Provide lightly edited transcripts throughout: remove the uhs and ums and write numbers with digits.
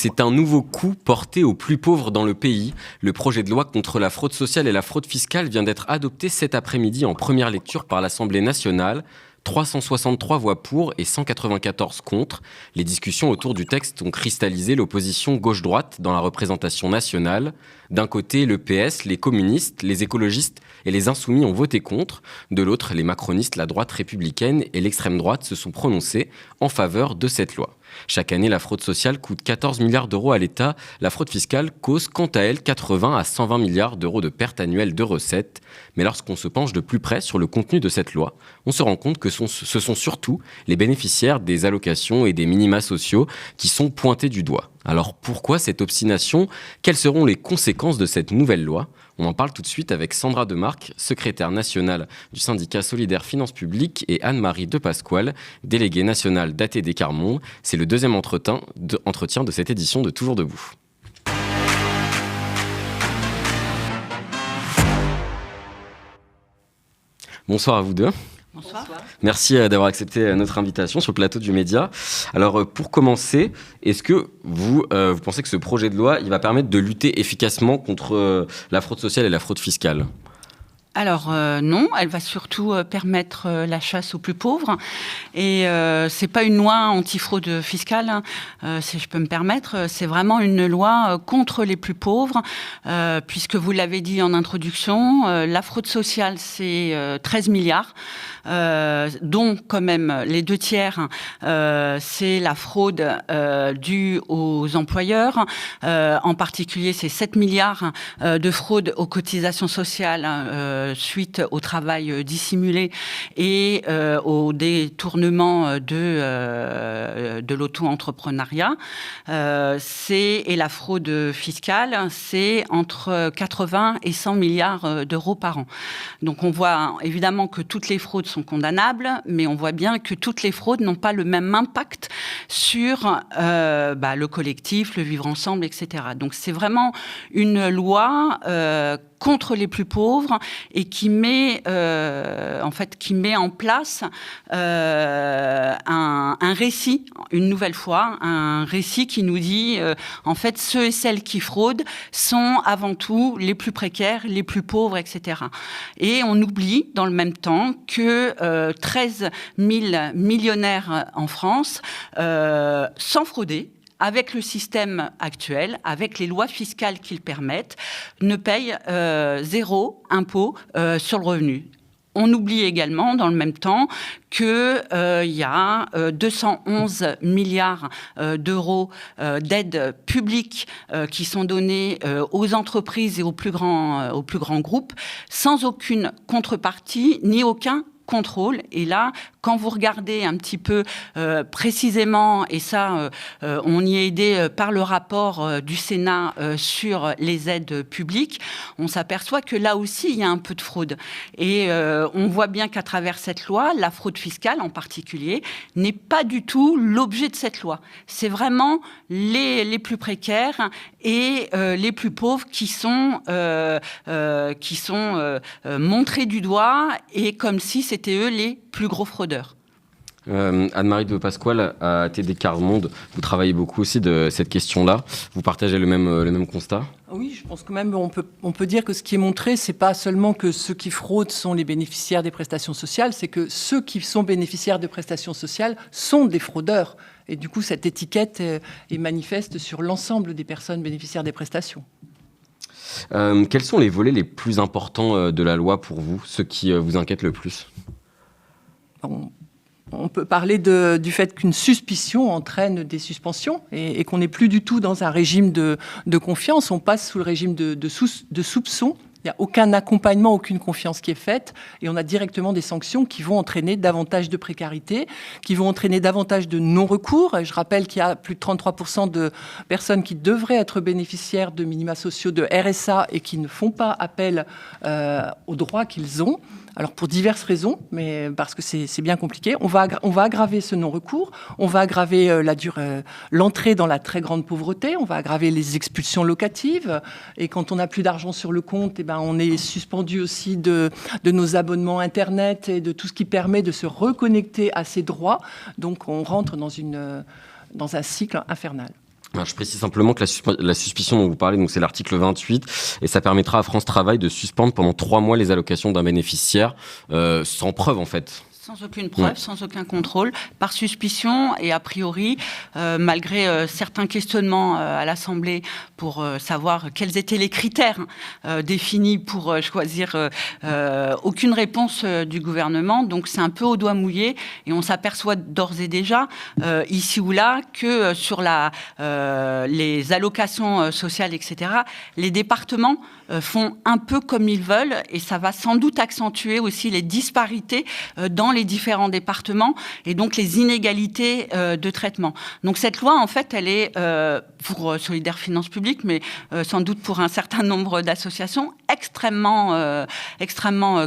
C'est un nouveau coup porté aux plus pauvres dans le pays. Le projet de loi contre la fraude sociale et la fraude fiscale vient d'être adopté cet après-midi en première lecture par l'Assemblée nationale. 363 voix pour et 194 contre. Les discussions autour du texte ont cristallisé l'opposition gauche-droite dans la représentation nationale. D'un côté, le PS, les communistes, les écologistes et les insoumis ont voté contre. De l'autre, les macronistes, la droite républicaine et l'extrême droite se sont prononcés en faveur de cette loi. Chaque année, la fraude sociale coûte 14 milliards d'euros à l'État. La fraude fiscale cause, quant à elle, 80 à 120 milliards d'euros de pertes annuelles de recettes. Mais lorsqu'on se penche de plus près sur le contenu de cette loi, on se rend compte que ce sont surtout les bénéficiaires des allocations et des minima sociaux qui sont pointés du doigt. Alors pourquoi cette obstination ? Quelles seront les conséquences de cette nouvelle loi ? On en parle tout de suite avec Sandra Demarque, secrétaire nationale du syndicat Solidaires Finances Publiques, et Anne-Marie De Pasquale, déléguée nationale d'ATD Quart Monde. C'est le deuxième entretien de cette édition de Toujours Debout. Bonsoir à vous deux. Bonsoir. Merci d'avoir accepté notre invitation sur le plateau du Média. Alors, pour commencer, est-ce que vous pensez que ce projet de loi il va permettre de lutter efficacement contre la fraude sociale et la fraude fiscale ? Alors non, elle va surtout permettre la chasse aux plus pauvres. Et c'est pas une loi anti-fraude fiscale, si je peux me permettre. C'est vraiment une loi contre les plus pauvres, puisque vous l'avez dit en introduction, la fraude sociale, c'est 13 milliards. Dont quand même les 2 tiers, c'est la fraude due aux employeurs. En particulier, c'est 7 milliards de fraude aux cotisations sociales suite au travail dissimulé et au détournement de l'auto-entrepreneuriat. Et la fraude fiscale, c'est entre 80 et 100 milliards d'euros par an. Donc on voit évidemment que toutes les fraudes sont condamnables, mais on voit bien que toutes les fraudes n'ont pas le même impact sur le collectif, le vivre ensemble, etc. Donc c'est vraiment une loi contre les plus pauvres et qui met en place un récit, une nouvelle fois, un récit qui nous dit en fait ceux et celles qui fraudent sont avant tout les plus précaires, les plus pauvres, etc. Et on oublie dans le même temps que 13 000 millionnaires en France, sans frauder, avec le système actuel, avec les lois fiscales qui le permettent, ne payent 0 impôt sur le revenu. On oublie également, dans le même temps, qu'il y a 211 milliards d'euros d'aides publiques qui sont données aux entreprises et aux plus grands groupes, sans aucune contrepartie ni aucun contrôle. Et là, quand vous regardez un petit peu précisément, et ça, on y est aidé par le rapport du Sénat sur les aides publiques, on s'aperçoit que là aussi, il y a un peu de fraude. Et on voit bien qu'à travers cette loi, la fraude fiscale en particulier, n'est pas du tout l'objet de cette loi. C'est vraiment les plus précaires et les plus pauvres qui sont montrés du doigt et comme si c'était eux les plus gros fraudeurs. Anne-Marie De Pasquale, à ATD Quart Monde, vous travaillez beaucoup aussi de cette question-là. Vous partagez le même constat ? Oui, je pense que même on peut dire que ce qui est montré, c'est pas seulement que ceux qui fraudent sont les bénéficiaires des prestations sociales, c'est que ceux qui sont bénéficiaires de prestations sociales sont des fraudeurs. Et du coup, cette étiquette est manifeste sur l'ensemble des personnes bénéficiaires des prestations. Quels sont les volets les plus importants de la loi pour vous, ceux qui vous inquiètent le plus ? On peut parler du fait qu'une suspicion entraîne des suspensions et qu'on n'est plus du tout dans un régime de confiance. On passe sous le régime de soupçon. Il n'y a aucun accompagnement, aucune confiance qui est faite et on a directement des sanctions qui vont entraîner davantage de précarité, qui vont entraîner davantage de non-recours. Et je rappelle qu'il y a plus de 33% de personnes qui devraient être bénéficiaires de minima sociaux, de RSA et qui ne font pas appel aux droits qu'ils ont. Alors pour diverses raisons, mais parce que c'est bien compliqué. On va aggraver ce non-recours, on va aggraver l'entrée dans la très grande pauvreté, on va aggraver les expulsions locatives. Et quand on n'a plus d'argent sur le compte, on est suspendu aussi de nos abonnements Internet et de tout ce qui permet de se reconnecter à ses droits. Donc on rentre dans un cycle infernal. Alors, je précise simplement que la suspicion dont vous parlez, donc c'est l'article 28, et ça permettra à France Travail de suspendre pendant 3 mois les allocations d'un bénéficiaire, sans preuve en fait. Sans aucune preuve, sans aucun contrôle, par suspicion et a priori, malgré certains questionnements à l'Assemblée pour savoir quels étaient les critères définis pour choisir aucune réponse du gouvernement. Donc c'est un peu au doigt mouillé et on s'aperçoit d'ores et déjà, ici ou là, que sur les allocations sociales, etc., les départements font un peu comme ils veulent et ça va sans doute accentuer aussi les disparités dans les différents départements et donc les inégalités de traitement. Donc cette loi, en fait, elle est pour Solidaires Finances Publiques, mais sans doute pour un certain nombre d'associations, extrêmement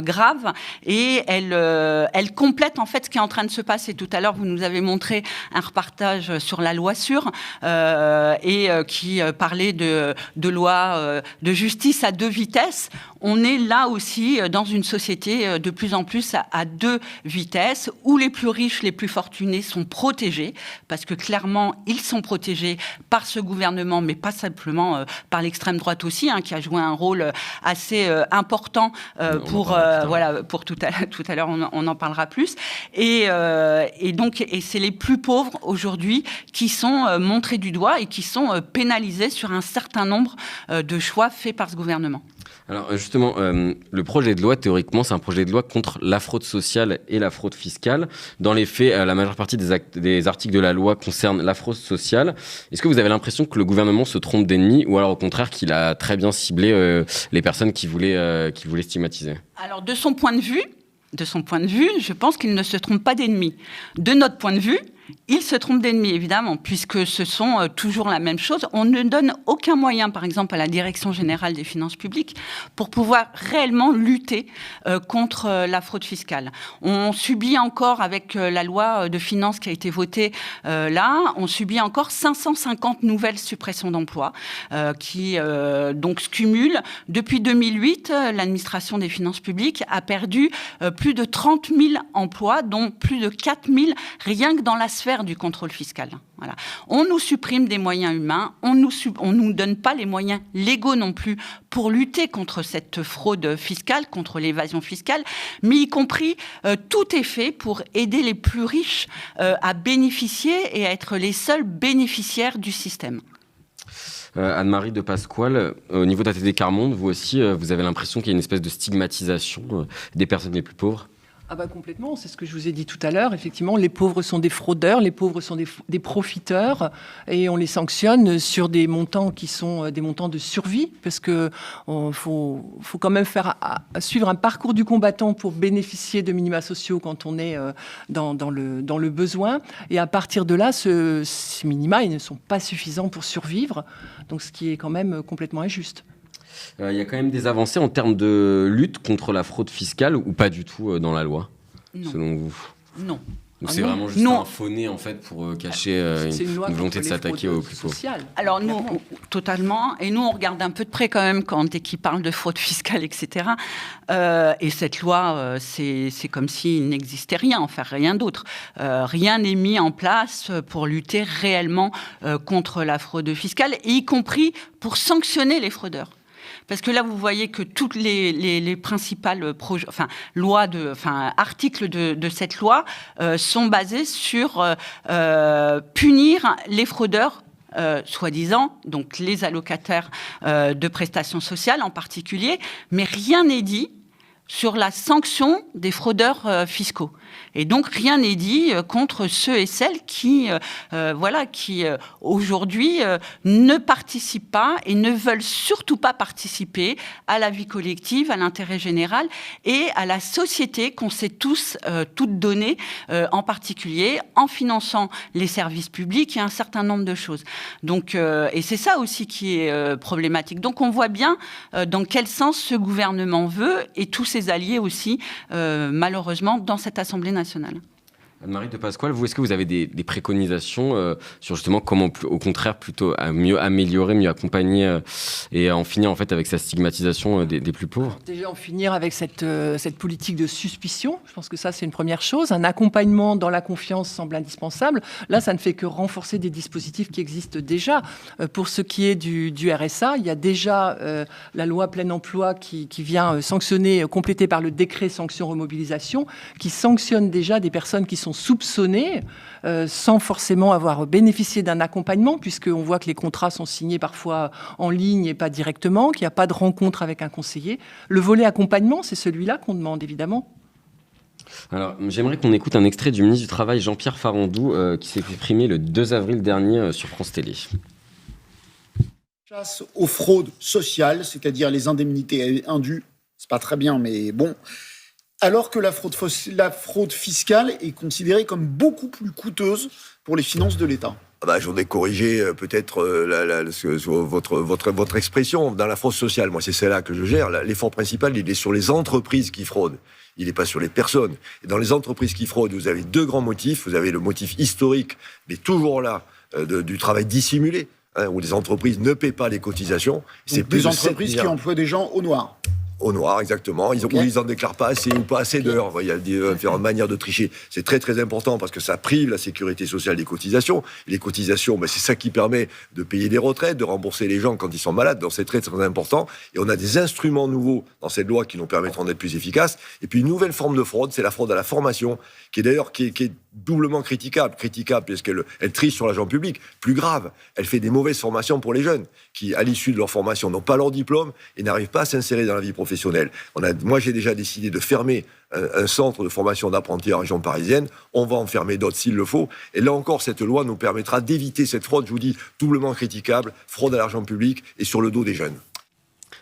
grave et elle complète en fait ce qui est en train de se passer. Tout à l'heure, vous nous avez montré un reportage sur la loi sûre et qui parlait de loi de justice à 2 vitesses. On est là aussi dans une société de plus en plus à 2 vitesses, où les plus riches, les plus fortunés sont protégés, parce que clairement, ils sont protégés par ce gouvernement, mais pas simplement par l'extrême droite aussi, qui a joué un rôle assez important pour tout à l'heure, on en parlera plus. Et donc, c'est les plus pauvres aujourd'hui qui sont montrés du doigt et qui sont pénalisés sur un certain nombre de choix faits par ce gouvernement. Alors justement, le projet de loi, théoriquement, c'est un projet de loi contre la fraude sociale et la fraude fiscale. Dans les faits, la majeure partie des articles de la loi concernent la fraude sociale. Est-ce que vous avez l'impression que le gouvernement se trompe d'ennemi ou alors au contraire qu'il a très bien ciblé les personnes qui voulaient stigmatiser ? Alors de son point de vue, je pense qu'il ne se trompe pas d'ennemi. De notre point de vue, il se trompe d'ennemi, évidemment, puisque ce sont toujours la même chose. On ne donne aucun moyen, par exemple, à la Direction générale des finances publiques pour pouvoir réellement lutter contre la fraude fiscale. On subit encore, avec la loi de finances qui a été votée on subit encore 550 nouvelles suppressions d'emplois qui donc se cumulent. Depuis 2008, l'administration des finances publiques a perdu plus de 30 000 emplois, dont plus de 4 000 rien que dans la sphère du contrôle fiscal. Voilà. On nous supprime des moyens humains, on nous donne pas les moyens légaux non plus pour lutter contre cette fraude fiscale, contre l'évasion fiscale, mais y compris tout est fait pour aider les plus riches à bénéficier et à être les seuls bénéficiaires du système. Anne-Marie de Pasquale, au niveau d'ATD Quart Monde, vous aussi, vous avez l'impression qu'il y a une espèce de stigmatisation des personnes les plus pauvres ? Ah bah complètement, c'est ce que je vous ai dit tout à l'heure. Effectivement, les pauvres sont des fraudeurs, les pauvres sont des profiteurs et on les sanctionne sur des montants qui sont des montants de survie parce que faut quand même suivre un parcours du combattant pour bénéficier de minima sociaux quand on est dans le besoin. Et à partir de là, ces minima, ils ne sont pas suffisants pour survivre. Donc ce qui est quand même complètement injuste. Il y a quand même des avancées en termes de lutte contre la fraude fiscale ou pas du tout dans la loi, selon vous ? Non. Donc c'est vraiment juste un faux nez en fait pour cacher une volonté de s'attaquer aux plus pauvres. Alors nous, totalement. Et nous, on regarde un peu de près quand même dès qu'ils parlent de fraude fiscale, etc. Et cette loi, c'est comme s'il n'existait rien, enfin rien d'autre. Rien n'est mis en place pour lutter réellement contre la fraude fiscale, et y compris pour sanctionner les fraudeurs. Parce que là, vous voyez que toutes les principales articles de cette loi sont basés sur punir les fraudeurs, soi-disant, donc les allocataires de prestations sociales en particulier, mais rien n'est dit sur la sanction des fraudeurs fiscaux. Et donc, rien n'est dit contre ceux et celles qui aujourd'hui, ne participent pas et ne veulent surtout pas participer à la vie collective, à l'intérêt général et à la société qu'on s'est toutes données, en particulier en finançant les services publics et un certain nombre de choses. Donc, et c'est ça aussi qui est problématique. Donc, on voit bien dans quel sens ce gouvernement veut et tous ses alliés aussi, malheureusement, dans cette Assemblée nationale. Anne-Marie de Pasquale, est-ce que vous avez des préconisations sur justement comment, au contraire, plutôt à mieux améliorer, mieux accompagner et à en finir en fait avec sa stigmatisation des plus pauvres? Déjà en finir avec cette politique de suspicion, je pense que ça c'est une première chose. Un accompagnement dans la confiance semble indispensable. Là, ça ne fait que renforcer des dispositifs qui existent déjà. Pour ce qui est du RSA, il y a déjà la loi plein emploi qui vient sanctionner, complétée par le décret sanction remobilisation, qui sanctionne déjà des personnes qui sont soupçonnées sans forcément avoir bénéficié d'un accompagnement, puisqu'on voit que les contrats sont signés parfois en ligne et pas directement, qu'il n'y a pas de rencontre avec un conseiller. Le volet accompagnement, c'est celui-là qu'on demande évidemment. Alors, j'aimerais qu'on écoute un extrait du ministre du Travail, Jean-Pierre Farandou, qui s'est exprimé le 2 avril dernier sur France Télé. Chasse aux fraudes sociales, c'est-à-dire les indemnités indues, c'est pas très bien, mais bon. Alors que la fraude fiscale est considérée comme beaucoup plus coûteuse pour les finances de l'État. Je voudrais corriger peut-être votre expression. Dans la fraude sociale, moi c'est celle-là que je gère. L'effort principal, il est sur les entreprises qui fraudent. Il n'est pas sur les personnes. Et dans les entreprises qui fraudent, vous avez deux grands motifs. Vous avez le motif historique, mais toujours là, du travail dissimulé, où les entreprises ne paient pas les cotisations. C'est plus des entreprises qui emploient des gens au noir. Au noir, exactement. Ou ils n'en déclarent pas assez ou pas assez d'heures. Il y a différentes manières de tricher. C'est très, très important parce que ça prive la sécurité sociale des cotisations. Et les cotisations, c'est ça qui permet de payer des retraites, de rembourser les gens quand ils sont malades. Donc c'est très, très important. Et on a des instruments nouveaux dans cette loi qui nous permettront d'être plus efficaces. Et puis une nouvelle forme de fraude, c'est la fraude à la formation, qui est d'ailleurs qui est doublement critiquable parce qu'elle triche sur l'argent public. Plus grave, elle fait des mauvaises formations pour les jeunes qui, à l'issue de leur formation, n'ont pas leur diplôme et n'arrivent pas à s'insérer dans la vie professionnelle. Moi, j'ai déjà décidé de fermer un centre de formation d'apprentis en région parisienne. On va en fermer d'autres s'il le faut. Et là encore, cette loi nous permettra d'éviter cette fraude, je vous dis, doublement critiquable, fraude à l'argent public et sur le dos des jeunes.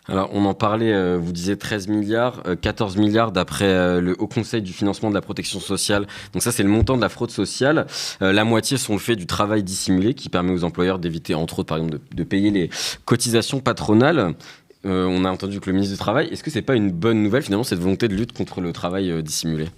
Alors, on en parlait, vous disiez 13 milliards, 14 milliards d'après le Haut Conseil du financement de la protection sociale. Donc ça, c'est le montant de la fraude sociale. La moitié sont le fait du travail dissimulé qui permet aux employeurs d'éviter, entre autres, par exemple, de payer les cotisations patronales. On a entendu que le ministre du Travail, est-ce que c'est pas une bonne nouvelle, finalement, cette volonté de lutte contre le travail dissimulé ?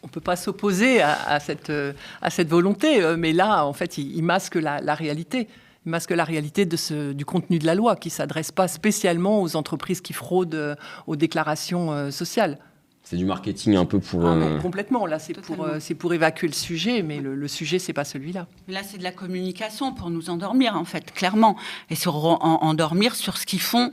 On ne peut pas s'opposer à cette volonté, mais là, en fait, il masque la réalité. Il masque la réalité du contenu de la loi, qui ne s'adresse pas spécialement aux entreprises qui fraudent aux déclarations sociales. C'est du marketing un peu pour... Complètement, là c'est pour évacuer le sujet, mais le sujet c'est pas celui-là. Là c'est de la communication pour nous endormir en fait, clairement, et se endormir sur ce qu'ils font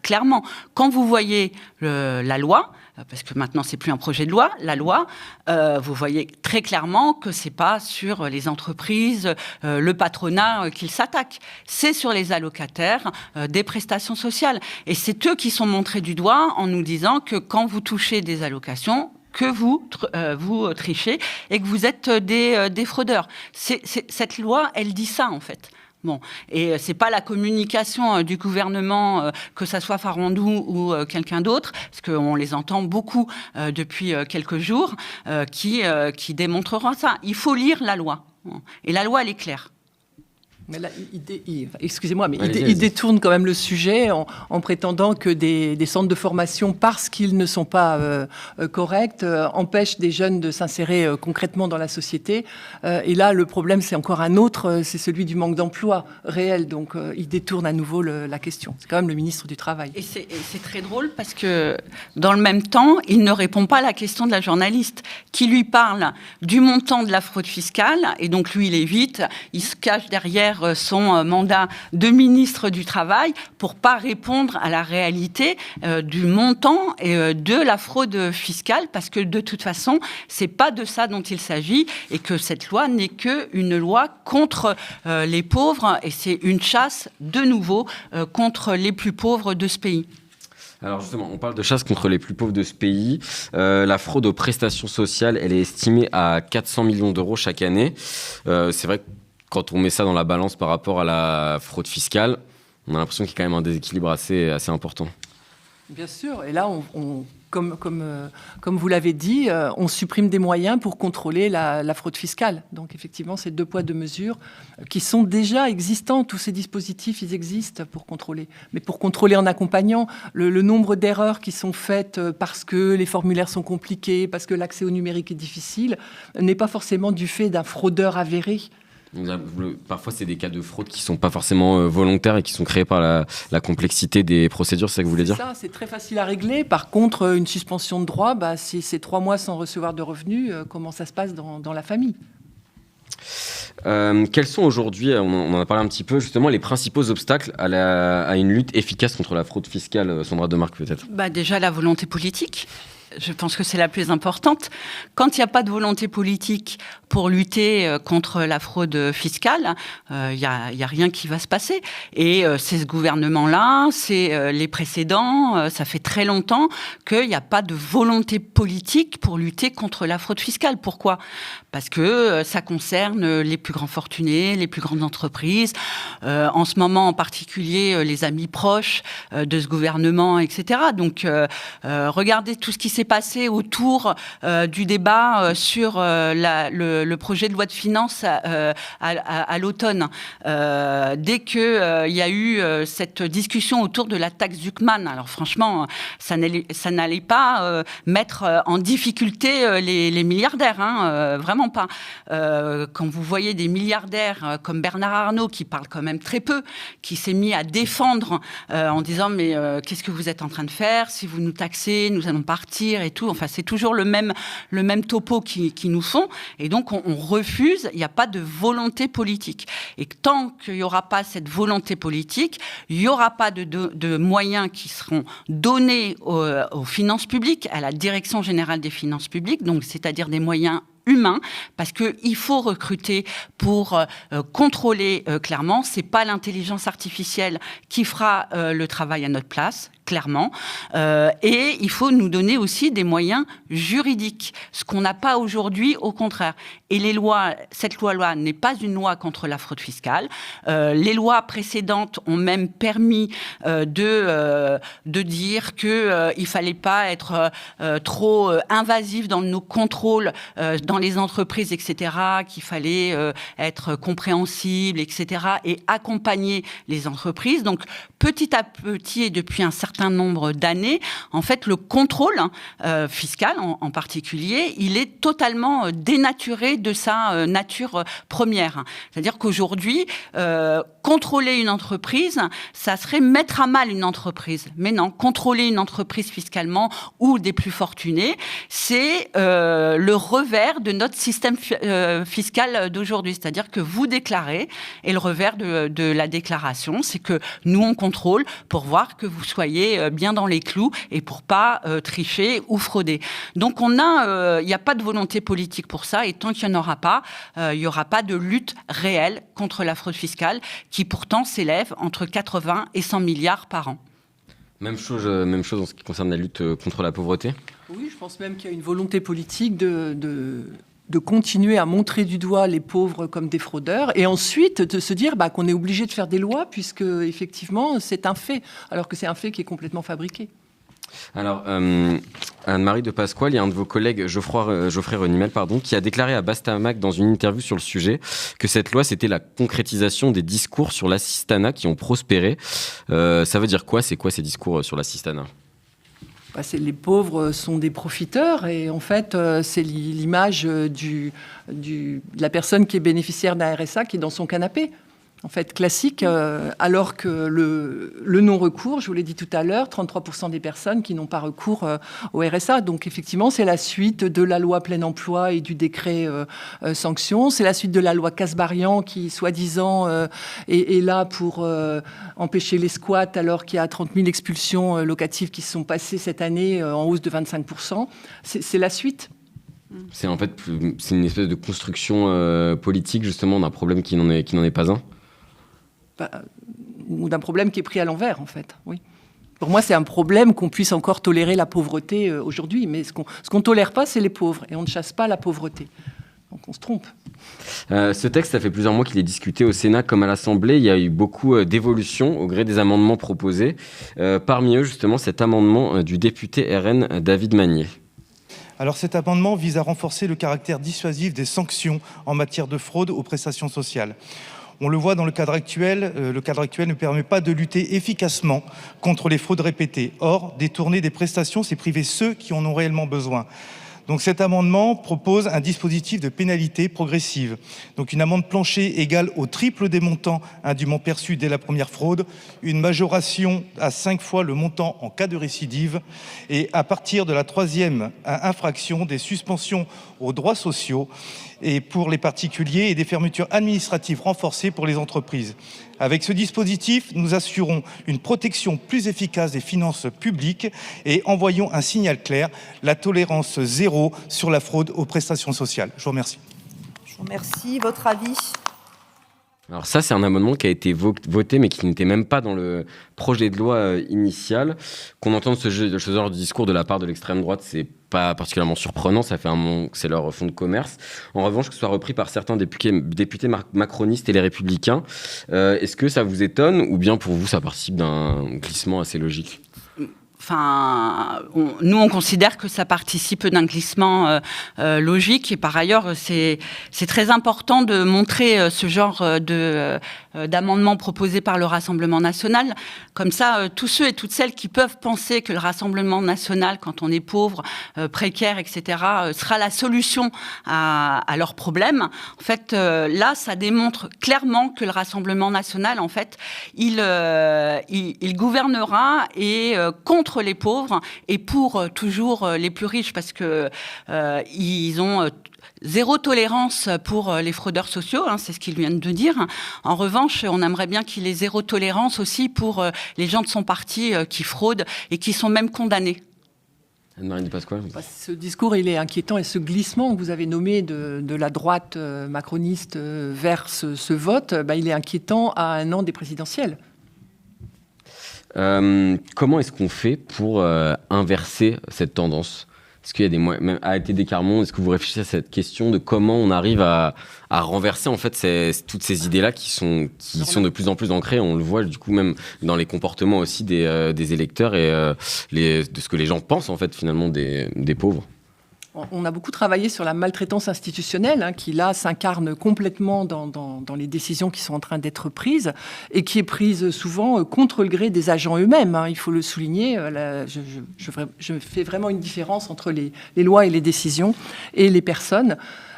clairement. Quand vous voyez la loi, parce que maintenant c'est plus un projet de loi, la loi, vous voyez très clairement que c'est pas sur les entreprises, le patronat qu'ils s'attaquent, c'est sur les allocataires des prestations sociales. Et c'est eux qui sont montrés du doigt en nous disant que quand vous touchez des allocations, que vous trichez et que vous êtes des fraudeurs. Cette loi, elle dit ça en fait. Bon, et c'est pas la communication du gouvernement, que ça soit Farandou ou quelqu'un d'autre, parce qu'on les entend beaucoup depuis quelques jours, qui démontreront ça. Il faut lire la loi. Et la loi, elle est claire. Mais là, excusez-moi, mais il détourne quand même le sujet en prétendant que des centres de formation, parce qu'ils ne sont pas corrects, empêchent des jeunes de s'insérer concrètement dans la société. Et là, le problème, c'est encore un autre, c'est celui du manque d'emploi réel. Donc, il détourne à nouveau la question. C'est quand même le ministre du Travail. Et c'est très drôle parce que, dans le même temps, il ne répond pas à la question de la journaliste qui lui parle du montant de la fraude fiscale. Et donc, lui, il évite, il se cache derrière son mandat de ministre du Travail pour pas répondre à la réalité du montant et de la fraude fiscale, parce que de toute façon, c'est pas de ça dont il s'agit et que cette loi n'est qu'une loi contre les pauvres et c'est une chasse de nouveau contre les plus pauvres de ce pays. Alors justement, on parle de chasse contre les plus pauvres de ce pays. La fraude aux prestations sociales, elle est estimée à 400 millions d'euros chaque année. C'est vrai que quand on met ça dans la balance par rapport à la fraude fiscale, on a l'impression qu'il y a quand même un déséquilibre assez important. Bien sûr, et là, Comme vous l'avez dit, on supprime des moyens pour contrôler la fraude fiscale. Donc effectivement, c'est 2 poids, 2 mesures qui sont déjà existants. Tous ces dispositifs, ils existent pour contrôler. Mais pour contrôler en accompagnant, le nombre d'erreurs qui sont faites parce que les formulaires sont compliqués, parce que l'accès au numérique est difficile, n'est pas forcément du fait d'un fraudeur avéré. Parfois, c'est des cas de fraude qui ne sont pas forcément volontaires et qui sont créés par la complexité des procédures, c'est ça que vous voulez dire ? C'est très facile à régler. Par contre, une suspension de droit, si c'est 3 mois sans recevoir de revenus, comment ça se passe dans la famille ? Quels sont aujourd'hui, on en a parlé un petit peu, justement, les principaux obstacles à une lutte efficace contre la fraude fiscale, Sandra Demarque peut-être ? Déjà, la volonté politique. Je pense que c'est la plus importante. Quand il n'y a pas de volonté politique pour lutter contre la fraude fiscale, il y a rien qui va se passer. Et c'est ce gouvernement-là, c'est les précédents, ça fait très longtemps qu'il n'y a pas de volonté politique pour lutter contre la fraude fiscale. Pourquoi ? Parce que ça concerne les plus grands fortunés, les plus grandes entreprises. En ce moment, en particulier, les amis proches de ce gouvernement, etc. Donc, regardez tout ce qui s'est passé autour du débat sur le projet de loi de finances à l'automne. Dès qu'il y a eu cette discussion autour de la taxe Zuckman, alors franchement, ça n'allait pas mettre en difficulté les milliardaires, vraiment pas. Quand vous voyez des milliardaires comme Bernard Arnault, qui parle quand même très peu, qui s'est mis à défendre en disant « mais qu'est-ce que vous êtes en train de faire ? Si vous nous taxez, nous allons partir et tout. » Enfin, c'est toujours le même topo qui nous font. Et donc, on refuse. Il n'y a pas de volonté politique. Et tant qu'il n'y aura pas cette volonté politique, il n'y aura pas de moyens qui seront donnés aux finances publiques, à la Direction générale des finances publiques, donc c'est-à-dire des moyens humain, parce qu'il faut recruter pour contrôler clairement. C'est pas l'intelligence artificielle qui fera le travail à notre place, clairement. Et il faut nous donner aussi des moyens juridiques, ce qu'on n'a pas aujourd'hui, au contraire. Et cette loi-là n'est pas une loi contre la fraude fiscale. Les lois précédentes ont même permis de dire qu'il fallait pas être trop invasif dans nos contrôles dans les entreprises, etc., qu'il fallait être compréhensible, etc., et accompagner les entreprises. Donc, petit à petit, et depuis un certain nombre d'années, en fait, le contrôle fiscal, en particulier, il est totalement dénaturé de sa nature première. C'est-à-dire qu'aujourd'hui, contrôler une entreprise, ça serait mettre à mal une entreprise. Mais non, contrôler une entreprise fiscalement ou des plus fortunés, c'est le revers de notre système fiscal d'aujourd'hui. C'est-à-dire que vous déclarez, et le revers de la déclaration, c'est que nous, on contrôle pour voir que vous soyez bien dans les clous et pour pas tricher ou frauder. Donc, il n'y a pas de volonté politique pour ça, et tant qu'il n'y en aura pas, il n'y aura pas de lutte réelle contre la fraude fiscale, qui pourtant s'élève entre 80 et 100 milliards par an. Même chose en ce qui concerne la lutte contre la pauvreté ? Oui, je pense même qu'il y a une volonté politique de continuer à montrer du doigt les pauvres comme des fraudeurs, et ensuite de se dire qu'on est obligé de faire des lois, puisque effectivement c'est un fait, alors que c'est un fait qui est complètement fabriqué. Alors, Anne-Marie de Pasquale, il y a un de vos collègues, Geoffrey Renimel, qui a déclaré à Bastamac dans une interview sur le sujet que cette loi, c'était la concrétisation des discours sur l'assistanat qui ont prospéré. Ça veut dire quoi ? C'est quoi ces discours sur l'assistanat ? Les pauvres sont des profiteurs, et en fait, c'est l'image de la personne qui est bénéficiaire d'un RSA qui est dans son canapé. En fait, classique, alors que le non-recours, je vous l'ai dit tout à l'heure, 33% des personnes qui n'ont pas recours au RSA. Donc, effectivement, c'est la suite de la loi plein emploi et du décret sanction. C'est la suite de la loi Kasbarian qui, soi-disant, est là pour empêcher les squats, alors qu'il y a 30 000 expulsions locatives qui se sont passées cette année en hausse de 25%. C'est la suite. C'est en fait c'est une espèce de construction politique, justement, d'un problème qui n'en est pas un. Ou d'un problème qui est pris à l'envers, en fait, oui. Pour moi, c'est un problème qu'on puisse encore tolérer la pauvreté aujourd'hui, mais ce qu'on ne tolère pas, c'est les pauvres, et on ne chasse pas la pauvreté. Donc on se trompe. Ce texte, ça fait plusieurs mois qu'il est discuté au Sénat comme à l'Assemblée. Il y a eu beaucoup d'évolutions au gré des amendements proposés. Parmi eux, justement, cet amendement du député RN David Magnier. Alors cet amendement vise à renforcer le caractère dissuasif des sanctions en matière de fraude aux prestations sociales. On le voit dans le cadre actuel ne permet pas de lutter efficacement contre les fraudes répétées. Or, détourner des prestations, c'est priver ceux qui en ont réellement besoin. Donc cet amendement propose un dispositif de pénalité progressive. Donc une amende plancher égale au triple des montants indûment perçus dès la première fraude, une majoration à 5 fois le montant en cas de récidive et à partir de la 3e infraction, des suspensions aux droits sociaux et pour les particuliers et des fermetures administratives renforcées pour les entreprises. Avec ce dispositif, nous assurons une protection plus efficace des finances publiques et envoyons un signal clair, la tolérance zéro sur la fraude aux prestations sociales. Je vous remercie. Je vous remercie. Votre avis ? Alors ça, c'est un amendement qui a été voté, mais qui n'était même pas dans le projet de loi initial. Qu'on entende ce genre de discours de la part de l'extrême droite, c'est pas particulièrement surprenant, ça fait un moment que c'est leur fonds de commerce. En revanche, que ce soit repris par certains députés macronistes et les Républicains, est-ce que ça vous étonne ou bien pour vous, ça participe d'un glissement assez logique ? Enfin, nous, on considère que ça participe d'un glissement logique. Et par ailleurs, c'est très important de montrer ce genre d'amendement proposé par le Rassemblement national. Comme ça, tous ceux et toutes celles qui peuvent penser que le Rassemblement national, quand on est pauvre, précaire, etc., sera la solution à leurs problèmes. En fait, là, ça démontre clairement que le Rassemblement national, en fait, il gouvernera et contre les pauvres et pour toujours les plus riches, parce que ils ont zéro tolérance pour les fraudeurs sociaux, hein, c'est ce qu'ils viennent de dire. En revanche, on aimerait bien qu'il ait zéro tolérance aussi pour les gens de son parti qui fraudent et qui sont même condamnés. Anne-Marie de Pasquale. Ce discours, il est inquiétant, et ce glissement que vous avez nommé de la droite macroniste vers ce vote, il est inquiétant à un an des présidentielles. Comment est-ce qu'on fait pour inverser cette tendance ? Est-ce qu'il y a des moyens, même arrêter d'écartement, est-ce que vous réfléchissez à cette question de comment on arrive à renverser en fait toutes ces idées-là qui sont de plus en plus ancrées, on le voit du coup même dans les comportements aussi des électeurs et de ce que les gens pensent en fait finalement des pauvres. On a beaucoup travaillé sur la maltraitance institutionnelle, qui là s'incarne complètement dans les décisions qui sont en train d'être prises et qui est prise souvent contre le gré des agents eux-mêmes. Il faut le souligner. Je fais vraiment une différence entre les lois et les décisions et les personnes.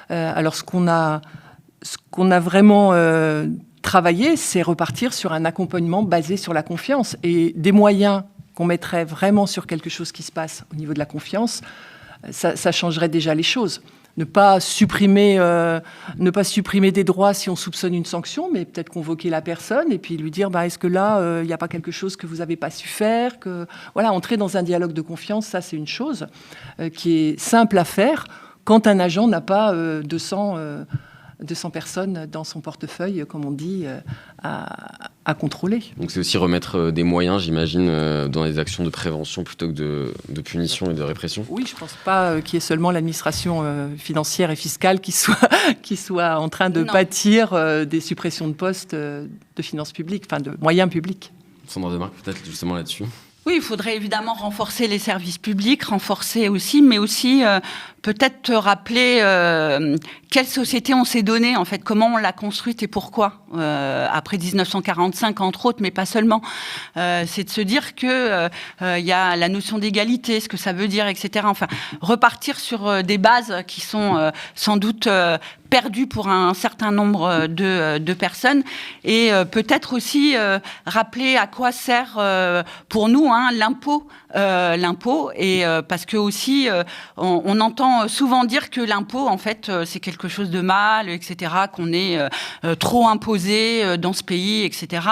Alors ce qu'on a vraiment travaillé, c'est repartir sur un accompagnement basé sur la confiance et des moyens qu'on mettrait vraiment sur quelque chose qui se passe au niveau de la confiance. Ça changerait déjà les choses. Ne pas supprimer des droits si on soupçonne une sanction, mais peut-être convoquer la personne et puis lui dire est-ce que là, il n'y a pas quelque chose que vous n'avez pas su faire Voilà, entrer dans un dialogue de confiance, ça c'est une chose qui est simple à faire quand un agent n'a pas 200 personnes dans son portefeuille, comme on dit, à contrôler. Donc c'est aussi remettre des moyens, j'imagine, dans les actions de prévention plutôt que de punition et de répression. Oui, je ne pense pas qu'il y ait seulement l'administration financière et fiscale qui soit en train de pâtir des suppressions de postes de finances publiques, enfin de moyens publics. Sandra Demarque, peut-être justement là-dessus. Oui, il faudrait évidemment renforcer les services publics, mais aussi peut-être rappeler quelle société on s'est donnée, en fait, comment on l'a construite et pourquoi, après 1945 entre autres, mais pas seulement. C'est de se dire que y a la notion d'égalité, ce que ça veut dire, etc. Enfin, repartir sur des bases qui sont sans doute perdues pour un certain nombre de personnes et peut-être aussi rappeler à quoi sert pour nous l'impôt, et parce que aussi on entend souvent dire que l'impôt en fait c'est quelque chose de mal, etc., qu'on est trop imposé dans ce pays, etc.,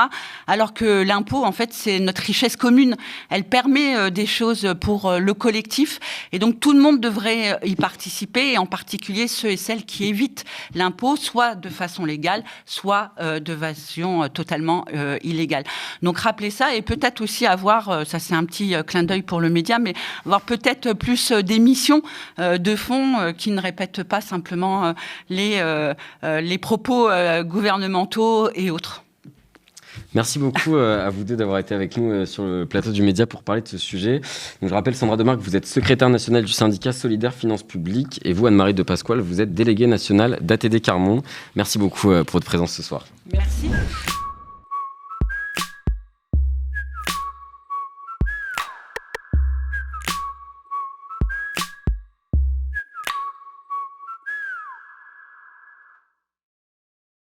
alors que l'impôt en fait c'est notre richesse commune, elle permet des choses pour le collectif et donc tout le monde devrait y participer, et en particulier ceux et celles qui évitent l'impôt, soit de façon légale, soit de façon totalement illégale. Donc rappeler ça, et peut-être aussi avoir, ça c'est un petit clin d'œil pour le média, mais avoir peut-être plus d'émissions de fond qui ne répètent pas simplement les propos gouvernementaux et autres. Merci beaucoup à vous deux d'avoir été avec nous sur le plateau du Média pour parler de ce sujet. Donc, je rappelle, Sandra Demarque, vous êtes secrétaire nationale du syndicat Solidaires Finances Publiques et vous, Anne-Marie de Pasquale, vous êtes déléguée nationale d'ATD Carmont. Merci beaucoup pour votre présence ce soir. Merci.